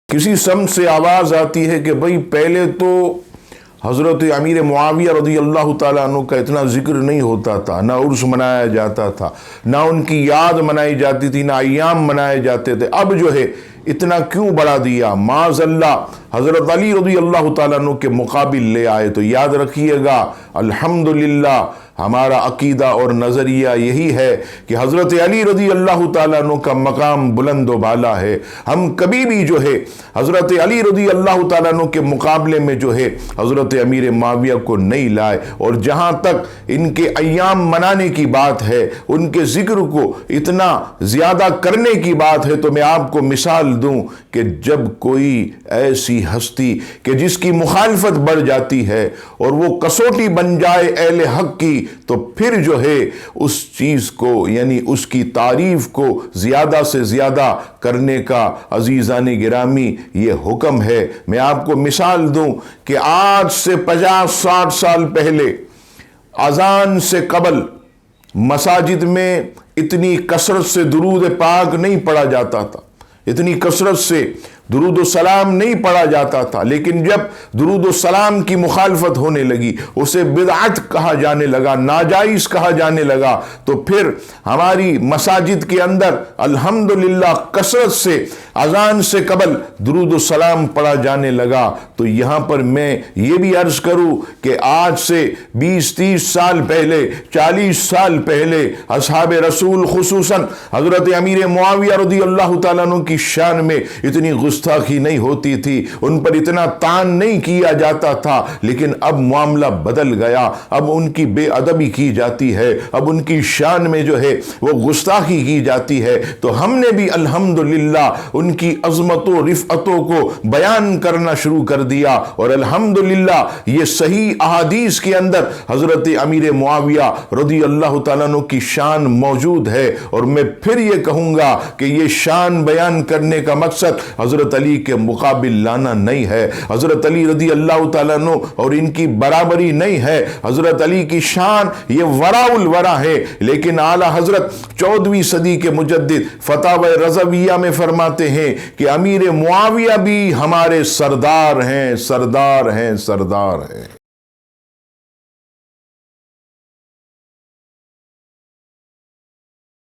کسی سمت سے آواز آتی ہے کہ بھئی پہلے تو حضرت امیر معاویہ رضی اللہ تعالیٰ عنہ کا اتنا ذکر نہیں ہوتا تھا، نہ عرس منایا جاتا تھا، نہ ان کی یاد منائی جاتی تھی، نہ ایام منائے جاتے تھے، اب جو ہے اتنا کیوں بڑھا دیا؟ معاذ اللہ حضرت علی رضی اللہ تعالیٰ عنہ کے مقابل لے آئے۔ تو یاد رکھیے گا، الحمدللہ ہمارا عقیدہ اور نظریہ یہی ہے کہ حضرت علی رضی اللہ تعالیٰ عنہ کا مقام بلند و بالا ہے۔ ہم کبھی بھی جو ہے حضرت علی رضی اللہ تعالیٰ عنہ کے مقابلے میں جو ہے حضرت امیر معاویہ کو نہیں لائے۔ اور جہاں تک ان کے ایام منانے کی بات ہے، ان کے ذکر کو اتنا زیادہ کرنے کی بات ہے، تو میں آپ کو مثال دوں کہ جب کوئی ایسی ہستی کہ جس کی مخالفت بڑھ جاتی ہے اور وہ کسوٹی بن جائے اہل حق کی، تو پھر جو ہے اس چیز کو یعنی اس کی تعریف کو زیادہ سے زیادہ کرنے کا عزیزان گرامی یہ حکم ہے۔ میں آپ کو مثال دوں کہ آج سے 50-60 سال پہلے اذان سے قبل مساجد میں اتنی کثرت سے درود پاک نہیں پڑھا جاتا تھا، اتنی کثرت سے درود و سلام نہیں پڑھا جاتا تھا، لیکن جب درود و سلام کی مخالفت ہونے لگی، اسے بدعت کہا جانے لگا، ناجائز کہا جانے لگا، تو پھر ہماری مساجد کے اندر الحمدللہ کثرت سے اذان سے قبل درود و سلام پڑھا جانے لگا۔ تو یہاں پر میں یہ بھی عرض کروں کہ آج سے 20-30 سال پہلے، 40 سال پہلے اصحاب رسول خصوصاً حضرت امیر معاویہ رضی اللہ تعالیٰ عنہ کی شان میں اتنی گستاخی نہیں ہوتی تھی، ان پر اتنا طعن نہیں کیا جاتا تھا، لیکن اب معاملہ بدل گیا۔ اب ان کی بے ادبی کی جاتی ہے، اب ان کی شان میں جو ہے وہ گستاخی کی جاتی ہے۔ تو ہم نے بھی الحمدللہ ان کی عظمت و رفعتوں کو بیان کرنا شروع کر دیا، اور الحمدللہ یہ صحیح احادیث کے اندر حضرت امیر معاویہ رضی اللہ تعالیٰ عنہ کی شان موجود ہے۔ اور میں پھر یہ کہوں گا کہ یہ شان بیان کرنے کا مقصد حضرت علی کے مقابل لانا نہیں ہے، حضرت علی رضی اللہ تعالیٰ عنہ اور ان کی برابری نہیں ہے۔ حضرت علی کی شان یہ ورا الورا ہے، لیکن اعلیٰ حضرت 14ویں صدی کے مجدد فتاوی رضویہ میں فرماتے ہیں کہ امیر معاویہ بھی ہمارے سردار ہیں، سردار ہیں، سردار ہیں۔